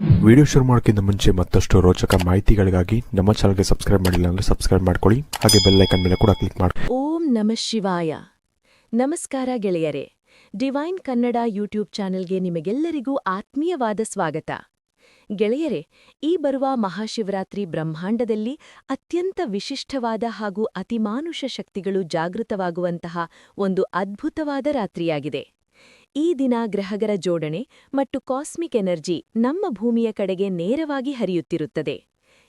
Video ಶುರು ಮಾಡೋಕ್ಕಿಂತ ಮುಂಚೆ ಮತ್ತಷ್ಟು ರೋಚಕ ಮಾಹಿತಿಗಳಿಗಾಗಿ ನಮ್ಮ ಚಾನಲ್ಗೆ ಸಬ್ಸ್ಕ್ರೈಬ್ ಮಾಡಿಲ್ಲ ಅಂದರೆ ಸಬ್ಸ್ಕ್ರೈಬ್ ಮಾಡ್ಕೊಳ್ಳಿ, ಹಾಗೆ ಬೆಲ್ ಐಕನ್ ಮೇಲೆ ಕೂಡ ಕ್ಲಿಕ್ ಮಾಡಿ. ಓಂ ನಮಃ ಶಿವಾಯ. ನಮಸ್ಕಾರ ಗೆಳೆಯರೇ, ಡಿವೈನ್ ಕನ್ನಡ ಯೂಟ್ಯೂಬ್ ಚಾನೆಲ್ಗೆ ನಿಮಗೆಲ್ಲರಿಗೂ ಆತ್ಮೀಯವಾದ ಸ್ವಾಗತ. ಗೆಳೆಯರೇ, ಈ ಬರುವ ಮಹಾಶಿವರಾತ್ರಿ ಬ್ರಹ್ಮಾಂಡದಲ್ಲಿ ಅತ್ಯಂತ ವಿಶಿಷ್ಟವಾದ ಹಾಗೂ ಅತಿಮಾನುಷ ಶಕ್ತಿಗಳು ಜಾಗೃತವಾಗುವಂತಹ ಒಂದು ಅದ್ಭುತವಾದ ರಾತ್ರಿಯಾಗಿದೆ. ಈ ದಿನ ಗ್ರಹಗಳ ಜೋಡಣೆ ಮತ್ತು ಕಾಸ್ಮಿಕ್ ಎನರ್ಜಿ ನಮ್ಮ ಭೂಮಿಯ ಕಡೆಗೆ ನೇರವಾಗಿ ಹರಿಯುತ್ತಿರುತ್ತದೆ.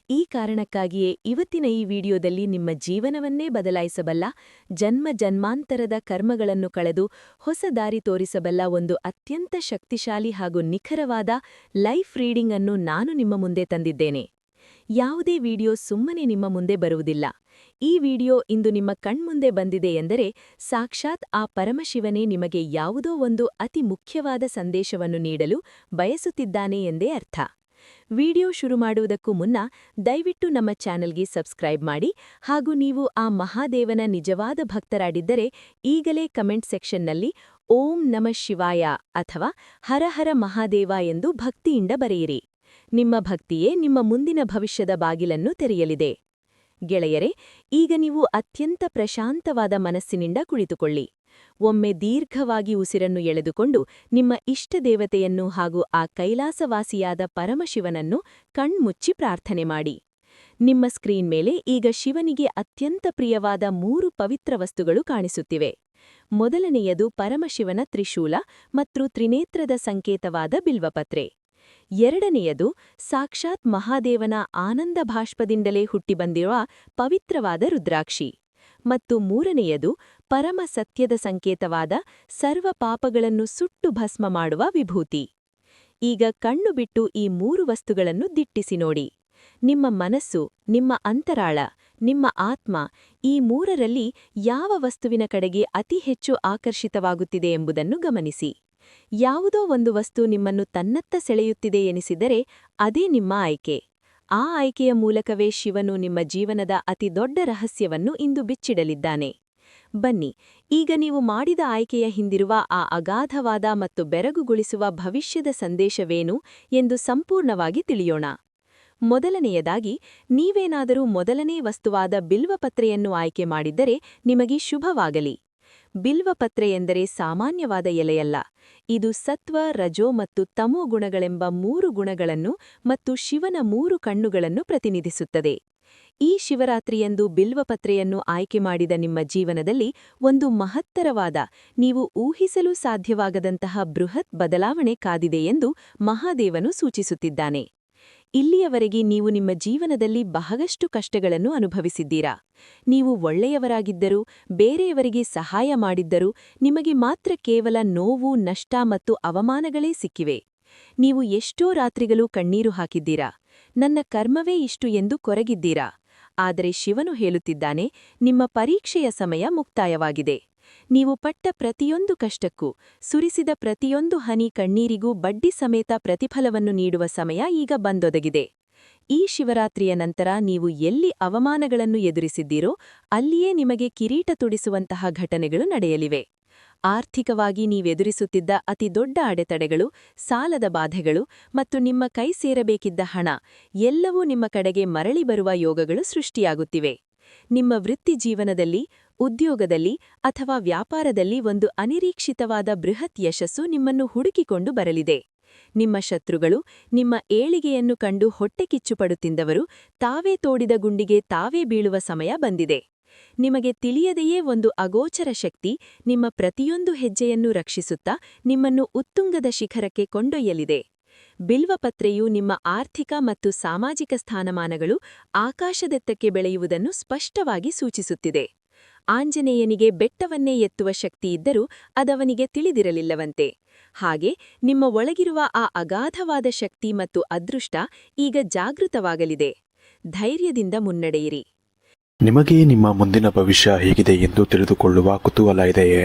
ಈ ಕಾರಣಕ್ಕಾಗಿಯೇ ಇವತ್ತಿನ ಈ ವಿಡಿಯೋದಲ್ಲಿ ನಿಮ್ಮ ಜೀವನವನ್ನೇ ಬದಲಾಯಿಸಬಲ್ಲ, ಜನ್ಮ ಜನ್ಮಾಂತರದ ಕರ್ಮಗಳನ್ನು ಕಳೆದು ಹೊಸ ದಾರಿ ತೋರಿಸಬಲ್ಲ ಒಂದು ಅತ್ಯಂತ ಶಕ್ತಿಶಾಲಿ ಹಾಗೂ ನಿಖರವಾದ ಲೈಫ್ ರೀಡಿಂಗ್ ಅನ್ನು ನಾನು ನಿಮ್ಮ ಮುಂದೆ ತಂದಿದ್ದೇನೆ. ಯಾವುದೇ ವಿಡಿಯೋ ಸುಮ್ಮನೆ ನಿಮ್ಮ ಮುಂದೆ ಬರುವುದಿಲ್ಲ. ಈ ವಿಡಿಯೋ ಇಂದು ನಿಮ್ಮ ಕಣ್ಮುಂದೆ ಬಂದಿದೆ ಎಂದರೆ ಸಾಕ್ಷಾತ್ ಆ ಪರಮಶಿವನೇ ನಿಮಗೆ ಯಾವುದೋ ಒಂದು ಅತಿ ಮುಖ್ಯವಾದ ಸಂದೇಶವನ್ನು ನೀಡಲು ಬಯಸುತ್ತಿದ್ದಾನೆ ಎಂದೇ ಅರ್ಥ. ವಿಡಿಯೋ ಶುರು ಮಾಡುವುದಕ್ಕೂ ಮುನ್ನ ದಯವಿಟ್ಟು ನಮ್ಮ ಚಾನೆಲ್ಗೆ ಸಬ್ಸ್ಕ್ರೈಬ್ ಮಾಡಿ, ಹಾಗೂ ನೀವು ಆ ಮಹಾದೇವನ ನಿಜವಾದ ಭಕ್ತರಾಗಿದ್ದರೆ ಈಗಲೇ ಕಮೆಂಟ್ ಸೆಕ್ಷನ್ನಲ್ಲಿ ಓಂ ನಮಃ ಶಿವಾಯ ಅಥವಾ ಹರ ಹರ ಮಹಾದೇವ ಎಂದು ಭಕ್ತಿಯಿಂದ ಬರೆಯಿರಿ. ನಿಮ್ಮ ಭಕ್ತಿಯೇ ನಿಮ್ಮ ಮುಂದಿನ ಭವಿಷ್ಯದ ಬಾಗಿಲನ್ನು ತೆರೆಯಲಿದೆ. ಗೆಳೆಯರೇ, ಈಗ ನೀವು ಅತ್ಯಂತ ಪ್ರಶಾಂತವಾದ ಮನಸ್ಸಿನಿಂದ ಕುಳಿತುಕೊಳ್ಳಿ. ಒಮ್ಮೆ ದೀರ್ಘವಾಗಿ ಉಸಿರನ್ನು ಎಳೆದುಕೊಂಡು ನಿಮ್ಮ ಇಷ್ಟದೇವತೆಯನ್ನು ಹಾಗೂ ಆ ಕೈಲಾಸವಾಸಿಯಾದ ಪರಮಶಿವನನ್ನು ಕಣ್ಮುಚ್ಚಿ ಪ್ರಾರ್ಥನೆ ಮಾಡಿ. ನಿಮ್ಮ ಸ್ಕ್ರೀನ್ ಮೇಲೆ ಈಗ ಶಿವನಿಗೆ ಅತ್ಯಂತ ಪ್ರಿಯವಾದ 3 ಪವಿತ್ರ ವಸ್ತುಗಳು ಕಾಣಿಸುತ್ತಿವೆ. ಮೊದಲನೆಯದು ಪರಮಶಿವನ ತ್ರಿಶೂಲ ಮತ್ತು ತ್ರಿನೇತ್ರದ ಸಂಕೇತವಾದ ಬಿಲ್ವಪತ್ರೆ. ಎರಡನೆಯದು ಸಾಕ್ಷಾತ್ ಮಹಾದೇವನ ಆನಂದ ಭಾಷ್ಪದಿಂದಲೇ ಹುಟ್ಟಿಬಂದಿರುವ ಪವಿತ್ರವಾದ ರುದ್ರಾಕ್ಷಿ. ಮತ್ತು ಮೂರನೆಯದು ಪರಮ ಸತ್ಯದ ಸಂಕೇತವಾದ ಸರ್ವ ಪಾಪಗಳನ್ನು ಸುಟ್ಟು ಭಸ್ಮ ಮಾಡುವ ವಿಭೂತಿ. ಈಗ ಕಣ್ಣು ಬಿಟ್ಟು ಈ 3 ವಸ್ತುಗಳನ್ನು ದಿಟ್ಟಿಸಿ ನೋಡಿ. ನಿಮ್ಮ ಮನಸ್ಸು, ನಿಮ್ಮ ಅಂತರಾಳ, ನಿಮ್ಮ ಆತ್ಮ ಈ 3ರಲ್ಲಿ ಯಾವ ವಸ್ತುವಿನ ಕಡೆಗೆ ಅತಿ ಹೆಚ್ಚು ಆಕರ್ಷಿತವಾಗುತ್ತಿದೆ ಎಂಬುದನ್ನು ಗಮನಿಸಿ. ಯಾವುದೋ ಒಂದು ವಸ್ತು ನಿಮ್ಮನ್ನು ತನ್ನತ್ತ ಸೆಳೆಯುತ್ತಿದೆ ಎನಿಸಿದರೆ ಅದೇ ನಿಮ್ಮ ಆಯ್ಕೆ. ಆ ಆಯ್ಕೆಯ ಮೂಲಕವೇ ಶಿವನು ನಿಮ್ಮ ಜೀವನದ ಅತಿ ದೊಡ್ಡ ರಹಸ್ಯವನ್ನು ಇಂದು ಬಿಚ್ಚಿಡಲಿದ್ದಾನೆ. ಬನ್ನಿ, ಈಗ ನೀವು ಮಾಡಿದ ಆಯ್ಕೆಯ ಹಿಂದಿರುವ ಆ ಅಗಾಧವಾದ ಮತ್ತು ಬೆರಗುಗೊಳಿಸುವ ಭವಿಷ್ಯದ ಸಂದೇಶವೇನು ಎಂದು ಸಂಪೂರ್ಣವಾಗಿ ತಿಳಿಯೋಣ. ಮೊದಲನೆಯದಾಗಿ, ನೀವೇನಾದರೂ ಮೊದಲನೇ ವಸ್ತುವಾದ ಬಿಲ್ವಪತ್ರೆಯನ್ನು ಆಯ್ಕೆ ಮಾಡಿದ್ದರೆ ನಿಮಗೆ ಶುಭವಾಗಲಿ. ಬಿಲ್ವಪತ್ರೆ ಎಂದರೆ ಸಾಮಾನ್ಯವಾದ ಎಲೆಯಲ್ಲ. ಇದು ಸತ್ವ, ರಜೋ ಮತ್ತು ತಮೋ ಗುಣಗಳೆಂಬ 3 ಗುಣಗಳನ್ನು ಮತ್ತು ಶಿವನ 3 ಕಣ್ಣುಗಳನ್ನು ಪ್ರತಿನಿಧಿಸುತ್ತದೆ. ಈ ಶಿವರಾತ್ರಿಯಂದು ಬಿಲ್ವಪತ್ರೆಯನ್ನು ಆಯ್ಕೆ ಮಾಡಿದ ನಿಮ್ಮ ಜೀವನದಲ್ಲಿ ಒಂದು ಮಹತ್ತರವಾದ, ನೀವು ಊಹಿಸಲು ಸಾಧ್ಯವಾಗದಂತಹ ಬೃಹತ್ ಬದಲಾವಣೆ ಕಾದಿದೆ ಎಂದು ಮಹಾದೇವನು ಸೂಚಿಸುತ್ತಿದ್ದಾನೆ. ಇಲ್ಲಿಯವರೆಗೆ ನೀವು ನಿಮ್ಮ ಜೀವನದಲ್ಲಿ ಬಹಳಷ್ಟು ಕಷ್ಟಗಳನ್ನು ಅನುಭವಿಸಿದ್ದೀರಾ. ನೀವು ಒಳ್ಳೆಯವರಾಗಿದ್ದರೂ, ಬೇರೆಯವರಿಗೆ ಸಹಾಯ ಮಾಡಿದ್ದರೂ ನಿಮಗೆ ಮಾತ್ರ ಕೇವಲ ನೋವು, ನಷ್ಟ ಮತ್ತು ಅವಮಾನಗಳೇ ಸಿಕ್ಕಿವೆ. ನೀವು ಎಷ್ಟೋ ರಾತ್ರಿಗಳು ಕಣ್ಣೀರು ಹಾಕಿದ್ದೀರಾ. ನನ್ನ ಕರ್ಮವೇ ಇಷ್ಟು ಎಂದು ಕೊರಗಿದ್ದೀರಾ. ಆದರೆ ಶಿವನು ಹೇಳುತ್ತಿದ್ದಾನೆ, ನಿಮ್ಮ ಪರೀಕ್ಷೆಯ ಸಮಯ ಮುಕ್ತಾಯವಾಗಿದೆ. ನೀವು ಪಟ್ಟ ಪ್ರತಿಯೊಂದು ಕಷ್ಟಕ್ಕೂ, ಸುರಿಸಿದ ಪ್ರತಿಯೊಂದು ಹನಿ ಕಣ್ಣೀರಿಗೂ ಬಡ್ಡಿ ಸಮೇತ ಪ್ರತಿಫಲವನ್ನು ನೀಡುವ ಸಮಯ ಈಗ ಬಂದೊದಗಿದೆ. ಈ ಶಿವರಾತ್ರಿಯ ನಂತರ ನೀವು ಎಲ್ಲಿ ಅವಮಾನಗಳನ್ನು ಎದುರಿಸಿದ್ದೀರೋ ಅಲ್ಲಿಯೇ ನಿಮಗೆ ಕಿರೀಟ ತುಡಿಸುವಂತಹ ಘಟನೆಗಳು ನಡೆಯಲಿವೆ. ಆರ್ಥಿಕವಾಗಿ ನೀವೆದುರಿಸುತ್ತಿದ್ದ ಅತಿ ದೊಡ್ಡ ಅಡೆತಡೆಗಳು, ಸಾಲದ ಬಾಧೆಗಳು ಮತ್ತು ನಿಮ್ಮ ಕೈ ಸೇರಬೇಕಿದ್ದ ಹಣ ಎಲ್ಲವೂ ನಿಮ್ಮ ಕಡೆಗೆ ಮರಳಿ ಬರುವ ಯೋಗಗಳು ಸೃಷ್ಟಿಯಾಗುತ್ತಿವೆ. ನಿಮ್ಮ ವೃತ್ತಿ ಜೀವನದಲ್ಲಿ, ಉದ್ಯೋಗದಲ್ಲಿ ಅಥವಾ ವ್ಯಾಪಾರದಲ್ಲಿ ಒಂದು ಅನಿರೀಕ್ಷಿತವಾದ ಬೃಹತ್ ಯಶಸ್ಸು ನಿಮ್ಮನ್ನು ಹುಡುಕಿಕೊಂಡು ಬರಲಿದೆ. ನಿಮ್ಮ ಶತ್ರುಗಳು, ನಿಮ್ಮ ಏಳಿಗೆಯನ್ನು ಕಂಡು ಹೊಟ್ಟೆಕಿಚ್ಚುಪಡುತ್ತಿದ್ದವರು ತಾವೇ ತೋಡಿದ ಗುಂಡಿಗೆ ತಾವೇ ಬೀಳುವ ಸಮಯ ಬಂದಿದೆ. ನಿಮಗೆ ತಿಳಿಯದೆಯೇ ಒಂದು ಅಗೋಚರ ಶಕ್ತಿ ನಿಮ್ಮ ಪ್ರತಿಯೊಂದು ಹೆಜ್ಜೆಯನ್ನು ರಕ್ಷಿಸುತ್ತಾ ನಿಮ್ಮನ್ನು ಉತ್ತುಂಗದ ಶಿಖರಕ್ಕೆ ಕೊಂಡೊಯ್ಯಲಿದೆ. ಬಿಲ್ವಪತ್ರೆಯು ನಿಮ್ಮ ಆರ್ಥಿಕ ಮತ್ತು ಸಾಮಾಜಿಕ ಸ್ಥಾನಮಾನಗಳು ಆಕಾಶದೆತ್ತಕ್ಕೆ ಬೆಳೆಯುವುದನ್ನು ಸ್ಪಷ್ಟವಾಗಿ ಸೂಚಿಸುತ್ತಿದೆ. ಆಂಜನೇಯನಿಗೆ ಬೆಟ್ಟವನ್ನೇ ಎತ್ತುವ ಶಕ್ತಿಯಿದ್ದರೂ ಅದವನಿಗೆ ತಿಳಿದಿರಲಿಲ್ಲವಂತೆ. ಹಾಗೆ ನಿಮ್ಮ ಒಳಗಿರುವ ಆ ಅಗಾಧವಾದ ಶಕ್ತಿ ಮತ್ತು ಅದೃಷ್ಟ ಈಗ ಜಾಗೃತವಾಗಲಿದೆ. ಧೈರ್ಯದಿಂದ ಮುನ್ನಡೆಯಿರಿ. ನಿಮಗೆ ನಿಮ್ಮ ಮುಂದಿನ ಭವಿಷ್ಯ ಹೇಗಿದೆ ಎಂದು ತಿಳಿದುಕೊಳ್ಳುವ ಕುತೂಹಲ ಇದೆಯೇ?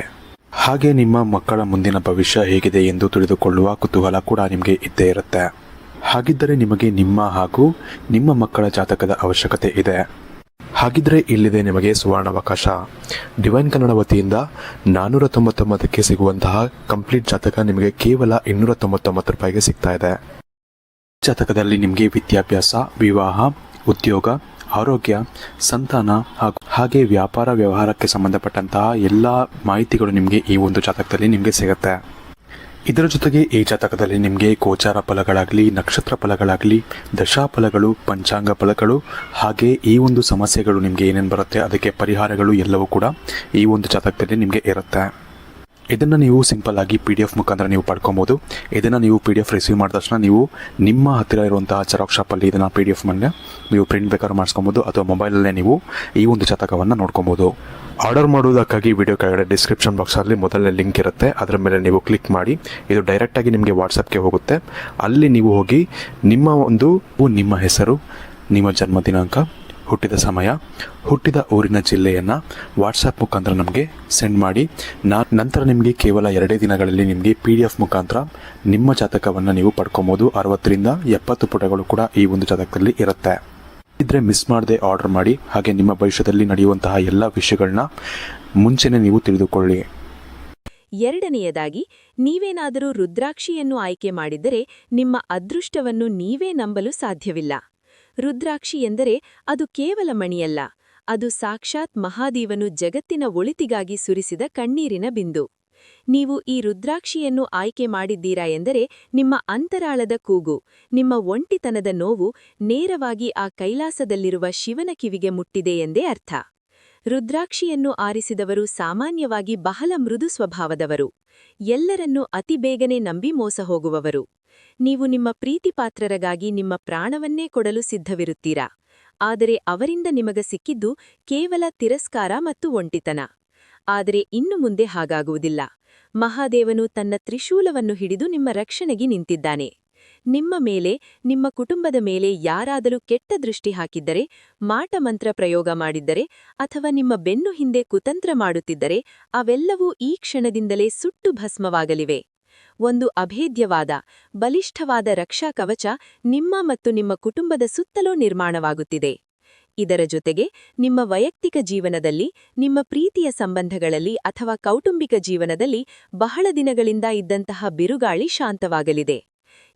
ಹಾಗೆ ನಿಮ್ಮ ಮಕ್ಕಳ ಮುಂದಿನ ಭವಿಷ್ಯ ಹೇಗಿದೆ ಎಂದು ತಿಳಿದುಕೊಳ್ಳುವ ಕುತೂಹಲ ಕೂಡ ನಿಮಗೆ ಇದ್ದೇ ಇರುತ್ತೆ. ಹಾಗಿದ್ದರೆ ನಿಮಗೆ ನಿಮ್ಮ ಹಾಗೂ ನಿಮ್ಮ ಮಕ್ಕಳ ಜಾತಕದ ಅವಶ್ಯಕತೆ ಇದೆ. ಹಾಗಿದ್ರೆ ಇಲ್ಲಿದೆ ನಿಮಗೆ ಸುವರ್ಣಾವಕಾಶ. ಡಿವೈನ್ ಕನ್ನಡ ವತಿಯಿಂದ 499ಕ್ಕೆ ಸಿಗುವಂತಹ ಕಂಪ್ಲೀಟ್ ಜಾತಕ ನಿಮಗೆ ಕೇವಲ 299 ರೂಪಾಯಿಗೆ ಸಿಗ್ತಾ ಇದೆ. ಜಾತಕದಲ್ಲಿ ನಿಮಗೆ ವಿದ್ಯಾಭ್ಯಾಸ, ವಿವಾಹ, ಉದ್ಯೋಗ, ಆರೋಗ್ಯ, ಸಂತಾನ ಹಾಗೆ ವ್ಯಾಪಾರ ವ್ಯವಹಾರಕ್ಕೆ ಸಂಬಂಧಪಟ್ಟಂತಹ ಎಲ್ಲ ಮಾಹಿತಿಗಳು ನಿಮಗೆ ಈ ಒಂದು ಜಾತಕದಲ್ಲಿ ನಿಮಗೆ ಸಿಗುತ್ತೆ. ಇದರ ಜೊತೆಗೆ ಈ ಜಾತಕದಲ್ಲಿ ನಿಮಗೆ ಗೋಚಾರ ಫಲಗಳಾಗಲಿ, ನಕ್ಷತ್ರ ಫಲಗಳಾಗಲಿ, ದಶಾಫಲಗಳು, ಪಂಚಾಂಗ ಫಲಗಳು ಹಾಗೆ ಈ ಒಂದು ಸಮಸ್ಯೆಗಳು ನಿಮಗೆ ಏನೇನು ಬರುತ್ತೆ ಅದಕ್ಕೆ ಪರಿಹಾರಗಳು ಎಲ್ಲವೂ ಕೂಡ ಈ ಒಂದು ಜಾತಕದಲ್ಲಿ ನಿಮಗೆ ಇರುತ್ತೆ. ಇದನ್ನು ನೀವು ಸಿಂಪಲ್ ಆಗಿ PDF ಮುಖಾಂತರ ನೀವು ಪಡ್ಕೊಬೋದು. ಇದನ್ನು ನೀವು PDF ರಿಸೀವ್ ಮಾಡಿದ ತಕ್ಷಣ ನೀವು ನಿಮ್ಮ ಹತ್ತಿರ ಇರುವಂತಹ ಜೆರಾಕ್ಸ್ ಶಾಪಲ್ಲಿ ಇದನ್ನು PDF ಮೇಲೆ ನೀವು ಪ್ರಿಂಟ್ ಬೇಕಾದ್ರೂ ಮಾಡಿಸ್ಕೊಬೋದು ಅಥವಾ ಮೊಬೈಲಲ್ಲೇ ನೀವು ಈ ಒಂದು ಜಾತಕವನ್ನು ನೋಡ್ಕೊಬೋದು. ಆರ್ಡರ್ ಮಾಡುವುದಕ್ಕಾಗಿ ವಿಡಿಯೋ ಕೆಳಗಡೆ ಡಿಸ್ಕ್ರಿಪ್ಷನ್ ಬಾಕ್ಸಲ್ಲಿ ಮೊದಲನೇ ಲಿಂಕ್ ಇರುತ್ತೆ, ಅದರ ಮೇಲೆ ನೀವು ಕ್ಲಿಕ್ ಮಾಡಿ ಇದು ಡೈರೆಕ್ಟಾಗಿ ನಿಮಗೆ ವಾಟ್ಸಪ್ಗೆ ಹೋಗುತ್ತೆ. ಅಲ್ಲಿ ನೀವು ಹೋಗಿ ನಿಮ್ಮ ಹೆಸರು, ನಿಮ್ಮ ಜನ್ಮ ದಿನಾಂಕ, ಹುಟ್ಟಿದ ಸಮಯ, ಹುಟ್ಟಿದ ಊರಿನ ಜಿಲ್ಲೆಯನ್ನು ವಾಟ್ಸಪ್ ಮುಖಾಂತರ ನಮಗೆ ಸೆಂಡ್ ಮಾಡಿ. ನಂತರ ನಿಮಗೆ ಕೇವಲ 2 ದಿನಗಳಲ್ಲಿ ನಿಮಗೆ PDF ಮುಖಾಂತರ ನಿಮ್ಮ ಜಾತಕವನ್ನು ನೀವು ಪಡ್ಕೊಬೋದು. 60ರಿಂದ 70 ಪುಟಗಳು ಕೂಡ ಈ ಒಂದು ಜಾತಕದಲ್ಲಿ ಇರುತ್ತೆ. ಇದ್ರೆ ಮಿಸ್ ಮಾಡದೆ ಆರ್ಡರ್ ಮಾಡಿ. ಹಾಗೆ ನಿಮ್ಮ ಭವಿಷ್ಯದಲ್ಲಿ ನಡೆಯುವಂತಹ ಎಲ್ಲ ವಿಷಯಗಳನ್ನ ಮುಂಚೆನೇ ನೀವು ತಿಳಿದುಕೊಳ್ಳಿ. ಎರಡನೆಯದಾಗಿ, ನೀವೇನಾದರೂ ರುದ್ರಾಕ್ಷಿಯನ್ನು ಆಯ್ಕೆ ಮಾಡಿದ್ದರೆ ನಿಮ್ಮ ಅದೃಷ್ಟವನ್ನು ನೀವೇ ನಂಬಲು ಸಾಧ್ಯವಿಲ್ಲ. ರುದ್ರಾಕ್ಷಿ ಎಂದರೆ ಅದು ಕೇವಲ ಮಣಿಯಲ್ಲ, ಅದು ಸಾಕ್ಷಾತ್ ಮಹಾದೇವನು ಜಗತ್ತಿನ ಒಳಿತಿಗಾಗಿ ಸುರಿಸಿದ ಕಣ್ಣೀರಿನ ಬಿಂದು. ನೀವು ಈ ರುದ್ರಾಕ್ಷಿಯನ್ನು ಆಯ್ಕೆ ಮಾಡಿದ್ದೀರಾ ಎಂದರೆ ನಿಮ್ಮ ಅಂತರಾಳದ ಕೂಗು, ನಿಮ್ಮ ಒಂಟಿತನದ ನೋವು ನೇರವಾಗಿ ಆ ಕೈಲಾಸದಲ್ಲಿರುವ ಶಿವನ ಕಿವಿಗೆ ಮುಟ್ಟಿದೆ ಎಂದೇ ಅರ್ಥ. ರುದ್ರಾಕ್ಷಿಯನ್ನು ಆರಿಸಿದವರು ಸಾಮಾನ್ಯವಾಗಿ ಬಹಳ ಮೃದು ಸ್ವಭಾವದವರು, ಎಲ್ಲರನ್ನೂ ಅತಿ ಬೇಗನೆ ನಂಬಿ ಮೋಸ ಹೋಗುವವರು. ನೀವು ನಿಮ್ಮ ಪ್ರೀತಿಪಾತ್ರರಿಗಾಗಿ ನಿಮ್ಮ ಪ್ರಾಣವನ್ನೇ ಕೊಡಲು ಸಿದ್ಧವಿರುತ್ತೀರಾ, ಆದರೆ ಅವರಿಂದ ನಿಮಗೆ ಸಿಕ್ಕಿದ್ದು ಕೇವಲ ತಿರಸ್ಕಾರ ಮತ್ತು ಒಂಟಿತನ. ಆದರೆ ಇನ್ನು ಮುಂದೆ ಹಾಗಾಗುವುದಿಲ್ಲ. ಮಹಾದೇವನು ತನ್ನ ತ್ರಿಶೂಲವನ್ನು ಹಿಡಿದು ನಿಮ್ಮ ರಕ್ಷಣೆಗೆ ನಿಂತಿದ್ದಾನೆ. ನಿಮ್ಮ ಮೇಲೆ, ನಿಮ್ಮ ಕುಟುಂಬದ ಮೇಲೆ ಯಾರಾದರೂ ಕೆಟ್ಟ ದೃಷ್ಟಿ ಹಾಕಿದ್ದರೆ, ಮಾಟಮಂತ್ರ ಪ್ರಯೋಗ ಮಾಡಿದ್ದರೆ ಅಥವಾ ನಿಮ್ಮ ಬೆನ್ನು ಹಿಂದೆ ಕುತಂತ್ರ ಮಾಡುತ್ತಿದ್ದರೆ ಅವೆಲ್ಲವೂ ಈ ಕ್ಷಣದಿಂದಲೇ ಸುಟ್ಟು ಭಸ್ಮವಾಗಲಿವೆ. ಒಂದು ಅಭೇದ್ಯವಾದ, ಬಲಿಷ್ಠವಾದ ರಕ್ಷಾ ಕವಚ ನಿಮ್ಮ ಮತ್ತು ನಿಮ್ಮ ಕುಟುಂಬದ ಸುತ್ತಲೂ ನಿರ್ಮಾಣವಾಗುತ್ತಿದೆ. ಇದರ ಜೊತೆಗೆ ನಿಮ್ಮ ವೈಯಕ್ತಿಕ ಜೀವನದಲ್ಲಿ, ನಿಮ್ಮ ಪ್ರೀತಿಯ ಸಂಬಂಧಗಳಲ್ಲಿ ಅಥವಾ ಕೌಟುಂಬಿಕ ಜೀವನದಲ್ಲಿ ಬಹಳ ದಿನಗಳಿಂದ ಇದ್ದಂತಹ ಬಿರುಗಾಳಿ ಶಾಂತವಾಗಲಿದೆ.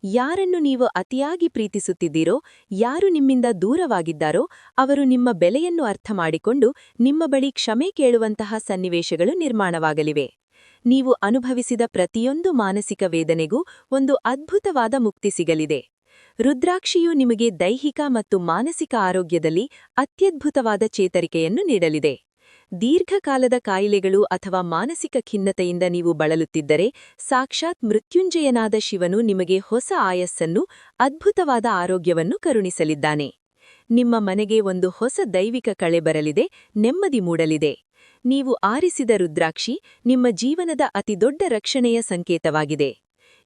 ಯಾರನ್ನು ನೀವು ಅತಿಯಾಗಿ ಪ್ರೀತಿಸುತ್ತಿದ್ದೀರೋ, ಯಾರು ನಿಮ್ಮಿಂದ ದೂರವಾಗಿದ್ದಾರೋ ಅವರು ನಿಮ್ಮ ಬೆಲೆಯನ್ನು ಅರ್ಥ ಮಾಡಿಕೊಂಡು ನಿಮ್ಮ ಬಳಿ ಕ್ಷಮೆ ಕೇಳುವಂತಹ ಸನ್ನಿವೇಶಗಳು ನಿರ್ಮಾಣವಾಗಲಿವೆ. ನೀವು ಅನುಭವಿಸಿದ ಪ್ರತಿಯೊಂದು ಮಾನಸಿಕ ವೇದನೆಗೂ ಒಂದು ಅದ್ಭುತವಾದ ಮುಕ್ತಿ ಸಿಗಲಿದೆ. ರುದ್ರಾಕ್ಷಿಯು ನಿಮಗೆ ದೈಹಿಕ ಮತ್ತು ಮಾನಸಿಕ ಆರೋಗ್ಯದಲ್ಲಿ ಅತ್ಯದ್ಭುತವಾದ ಚೇತರಿಕೆಯನ್ನು ನೀಡಲಿದೆ. ದೀರ್ಘಕಾಲದ ಕಾಯಿಲೆಗಳು ಅಥವಾ ಮಾನಸಿಕ ಖಿನ್ನತೆಯಿಂದ ನೀವು ಬಳಲುತ್ತಿದ್ದರೆ, ಸಾಕ್ಷಾತ್ ಮೃತ್ಯುಂಜಯನಾದ ಶಿವನು ನಿಮಗೆ ಹೊಸ ಆಯಸ್ಸನ್ನು, ಅದ್ಭುತವಾದ ಆರೋಗ್ಯವನ್ನು ಕರುಣಿಸಲಿದ್ದಾನೆ. ನಿಮ್ಮ ಮನೆಗೆ ಒಂದು ಹೊಸ ದೈವಿಕ ಕಳೆ ಬರಲಿದೆ, ನೆಮ್ಮದಿ ಮೂಡಲಿದೆ. ನೀವು ಆರಿಸಿದ ರುದ್ರಾಕ್ಷಿ ನಿಮ್ಮ ಜೀವನದ ಅತಿದೊಡ್ಡ ರಕ್ಷಣೆಯ ಸಂಕೇತವಾಗಿದೆ.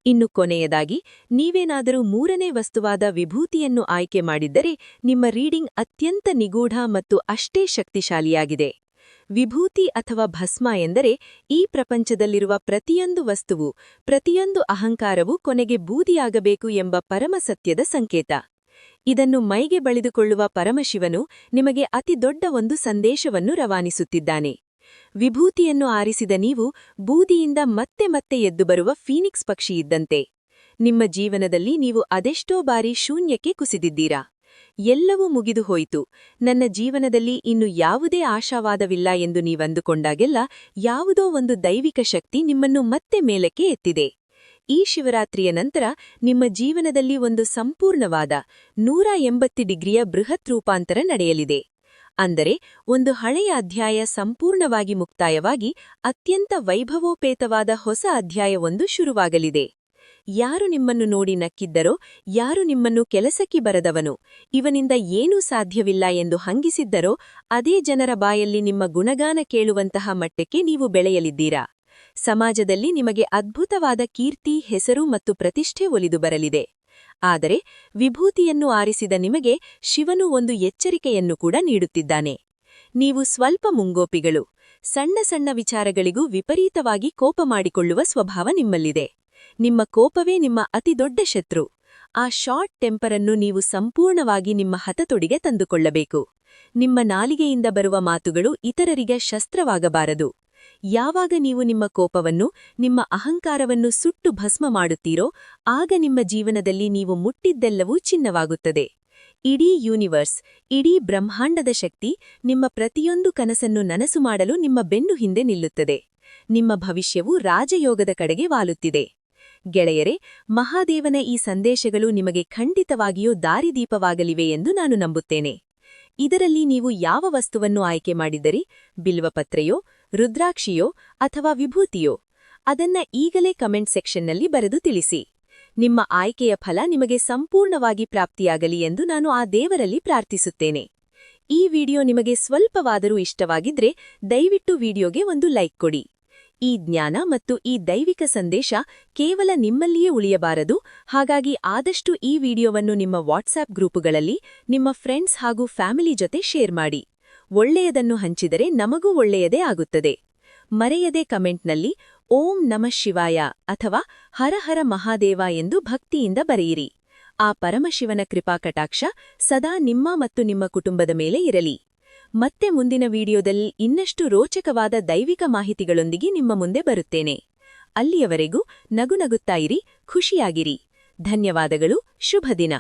ಇನ್ನು ಕೊನೆಯದಾಗಿ, ನೀವೇನಾದರೂ 3ನೇ ವಸ್ತುವಾದ ವಿಭೂತಿಯನ್ನು ಆಯ್ಕೆ ಮಾಡಿದ್ದರೆ ನಿಮ್ಮ ರೀಡಿಂಗ್ ಅತ್ಯಂತ ನಿಗೂಢ ಮತ್ತು ಅಷ್ಟೇ ಶಕ್ತಿಶಾಲಿಯಾಗಿದೆ. ವಿಭೂತಿ ಅಥವಾ ಭಸ್ಮ ಎಂದರೆ ಈ ಪ್ರಪಂಚದಲ್ಲಿರುವ ಪ್ರತಿಯೊಂದು ವಸ್ತುವು, ಪ್ರತಿಯೊಂದು ಅಹಂಕಾರವೂ ಕೊನೆಗೆ ಬೂದಿಯಾಗಬೇಕು ಎಂಬ ಪರಮಸತ್ಯದ ಸಂಕೇತ. ಇದನ್ನು ಮೈಗೆ ಬಳಿದುಕೊಳ್ಳುವ ಪರಮಶಿವನು ನಿಮಗೆ ಅತಿದೊಡ್ಡ ಒಂದು ಸಂದೇಶವನ್ನು ರವಾನಿಸುತ್ತಿದ್ದಾನೆ. ವಿಭೂತಿಯನ್ನು ಆರಿಸಿದ ನೀವು ಬೂದಿಯಿಂದ ಮತ್ತೆ ಮತ್ತೆ ಎದ್ದುಬರುವ ಫೀನಿಕ್ಸ್ ಪಕ್ಷಿಯಿದ್ದಂತೆ. ನಿಮ್ಮ ಜೀವನದಲ್ಲಿ ನೀವು ಅದೆಷ್ಟೋ ಬಾರಿ ಶೂನ್ಯಕ್ಕೆ ಕುಸಿದಿದ್ದೀರಾ. ಎಲ್ಲವೂ ಮುಗಿದು ಹೋಯಿತು, ನನ್ನ ಜೀವನದಲ್ಲಿ ಇನ್ನು ಯಾವುದೇ ಆಶಾವಾದವಿಲ್ಲ ಎಂದು ನೀವಂದುಕೊಂಡಾಗೆಲ್ಲ ಯಾವುದೋ ಒಂದು ದೈವಿಕ ಶಕ್ತಿ ನಿಮ್ಮನ್ನು ಮತ್ತೆ ಮೇಲಕ್ಕೆ ಎತ್ತಿದೆ. ಈ ಶಿವರಾತ್ರಿಯ ನಂತರ ನಿಮ್ಮ ಜೀವನದಲ್ಲಿ ಒಂದು ಸಂಪೂರ್ಣವಾದ 180 ಡಿಗ್ರಿಯ ಬೃಹತ್ ರೂಪಾಂತರ ನಡೆಯಲಿದೆ. ಅಂದರೆ ಒಂದು ಹಳೆಯ ಅಧ್ಯಾಯ ಸಂಪೂರ್ಣವಾಗಿ ಮುಕ್ತಾಯವಾಗಿ ಅತ್ಯಂತ ವೈಭವೋಪೇತವಾದ ಹೊಸ ಅಧ್ಯಾಯವೊಂದು ಶುರುವಾಗಲಿದೆ. ಯಾರು ನಿಮ್ಮನ್ನು ನೋಡಿ ನಕ್ಕಿದ್ದರೋ, ಯಾರು ನಿಮ್ಮನ್ನು ಕೆಲಸಕ್ಕೆ ಬರದವನು, ಇವನಿಂದ ಏನೂ ಸಾಧ್ಯವಿಲ್ಲ ಎಂದು ಹಂಗಿಸಿದ್ದರೋ ಅದೇ ಜನರ ಬಾಯಲ್ಲಿ ನಿಮ್ಮ ಗುಣಗಾನ ಕೇಳುವಂತಹ ಮಟ್ಟಕ್ಕೆ ನೀವು ಬೆಳೆಯಲಿದ್ದೀರಾ. ಸಮಾಜದಲ್ಲಿ ನಿಮಗೆ ಅದ್ಭುತವಾದ ಕೀರ್ತಿ, ಹೆಸರು ಮತ್ತು ಪ್ರತಿಷ್ಠೆ ಒಲಿದು ಬರಲಿದೆ. ಆದರೆ ವಿಭೂತಿಯನ್ನು ಆರಿಸಿದ ನಿಮಗೆ ಶಿವನು ಒಂದು ಎಚ್ಚರಿಕೆಯನ್ನು ಕೂಡ ನೀಡುತ್ತಿದ್ದಾನೆ. ನೀವು ಸ್ವಲ್ಪ ಮುಂಗೋಪಿಗಳು. ಸಣ್ಣ ಸಣ್ಣ ವಿಚಾರಗಳಿಗೂ ವಿಪರೀತವಾಗಿ ಕೋಪ ಮಾಡಿಕೊಳ್ಳುವ ಸ್ವಭಾವ ನಿಮ್ಮಲ್ಲಿದೆ. ನಿಮ್ಮ ಕೋಪವೇ ನಿಮ್ಮ ಅತಿದೊಡ್ಡ ಶತ್ರು. ಆ ಶಾರ್ಟ್ ಟೆಂಪರನ್ನು ನೀವು ಸಂಪೂರ್ಣವಾಗಿ ನಿಮ್ಮ ಹತತೊಡಿಗೆ ತಂದುಕೊಳ್ಳಬೇಕು. ನಿಮ್ಮ ನಾಲಿಗೆಯಿಂದ ಬರುವ ಮಾತುಗಳು ಇತರರಿಗೆ ಶಸ್ತ್ರವಾಗಬಾರದು. ಯಾವಾಗ ನೀವು ನಿಮ್ಮ ಕೋಪವನ್ನು, ನಿಮ್ಮ ಅಹಂಕಾರವನ್ನು ಸುಟ್ಟು ಭಸ್ಮ ಮಾಡುತ್ತೀರೋ, ಆಗ ನಿಮ್ಮ ಜೀವನದಲ್ಲಿ ನೀವು ಮುಟ್ಟಿದ್ದೆಲ್ಲವೂ ಚಿನ್ನವಾಗುತ್ತದೆ. ಇಡೀ ಯೂನಿವರ್ಸ್, ಇಡೀ ಬ್ರಹ್ಮಾಂಡದ ಶಕ್ತಿ ನಿಮ್ಮ ಪ್ರತಿಯೊಂದು ಕನಸನ್ನು ನನಸು ಮಾಡಲು ನಿಮ್ಮ ಬೆನ್ನು ಹಿಂದೆ ನಿಲ್ಲುತ್ತದೆ. ನಿಮ್ಮ ಭವಿಷ್ಯವು ರಾಜಯೋಗದ ಕಡೆಗೆ ವಾಲುತ್ತಿದೆ. ಗೆಳೆಯರೇ, ಮಹಾದೇವನ ಈ ಸಂದೇಶಗಳು ನಿಮಗೆ ಖಂಡಿತವಾಗಿಯೂ ದಾರಿದೀಪವಾಗಲಿವೆ ಎಂದು ನಾನು ನಂಬುತ್ತೇನೆ. ಇದರಲ್ಲಿ ನೀವು ಯಾವ ವಸ್ತುವನ್ನು ಆಯ್ಕೆ ಮಾಡಿದರಿ, ಬಿಲ್ವಪತ್ರೆಯೋ, ರುದ್ರಾಕ್ಷಿಯೋ ಅಥವಾ ವಿಭೂತಿಯೋ? ಅದನ್ನ ಈಗಲೇ ಕಮೆಂಟ್ ಸೆಕ್ಷನ್ನಲ್ಲಿ ಬರೆದು ತಿಳಿಸಿ. ನಿಮ್ಮ ಆಯ್ಕೆಯ ಫಲ ನಿಮಗೆ ಸಂಪೂರ್ಣವಾಗಿ ಪ್ರಾಪ್ತಿಯಾಗಲಿ ಎಂದು ನಾನು ಆ ದೇವರಲ್ಲಿ ಪ್ರಾರ್ಥಿಸುತ್ತೇನೆ. ಈ ವಿಡಿಯೋ ನಿಮಗೆ ಸ್ವಲ್ಪವಾದರೂ ಇಷ್ಟವಾಗಿದ್ರೆ ದಯವಿಟ್ಟು ವಿಡಿಯೋಗೆ ಒಂದು ಲೈಕ್ ಕೊಡಿ. ಈ ಜ್ಞಾನ ಮತ್ತು ಈ ದೈವಿಕ ಸಂದೇಶ ಕೇವಲ ನಿಮ್ಮಲ್ಲಿಯೇ ಉಳಿಯಬಾರದು. ಹಾಗಾಗಿ ಆದಷ್ಟು ಈ ವಿಡಿಯೋವನ್ನು ನಿಮ್ಮ ವಾಟ್ಸ್ಆಪ್ ಗ್ರೂಪುಗಳಲ್ಲಿ ನಿಮ್ಮ ಫ್ರೆಂಡ್ಸ್ ಹಾಗೂ ಫ್ಯಾಮಿಲಿ ಜೊತೆ ಶೇರ್ ಮಾಡಿ. ಒಳ್ಳೆಯದನ್ನು ಹಂಚಿದರೆ ನಮಗೂ ಒಳ್ಳೆಯದೇ ಆಗುತ್ತದೆ. ಮರೆಯದೆ ಕಮೆಂಟ್ನಲ್ಲಿ ಓಂ ನಮಃ ಶಿವಾಯ ಅಥವಾ ಹರ ಹರ ಮಹಾದೇವ ಎಂದು ಭಕ್ತಿಯಿಂದ ಬರೆಯಿರಿ. ಆ ಪರಮಶಿವನ ಕೃಪಾಕಟಾಕ್ಷ ಸದಾ ನಿಮ್ಮ ಮತ್ತು ನಿಮ್ಮ ಕುಟುಂಬದ ಮೇಲೆ ಇರಲಿ. ಮತ್ತೆ ಮುಂದಿನ ವಿಡಿಯೋದಲ್ಲಿ ಇನ್ನಷ್ಟು ರೋಚಕವಾದ ದೈವಿಕ ಮಾಹಿತಿಗಳೊಂದಿಗೆ ನಿಮ್ಮ ಮುಂದೆ ಬರುತ್ತೇನೆ. ಅಲ್ಲಿಯವರೆಗೂ ನಗುನಗುತ್ತಾ ಇರಿ, ಖುಷಿಯಾಗಿರಿ. ಧನ್ಯವಾದಗಳು. ಶುಭ ದಿನ.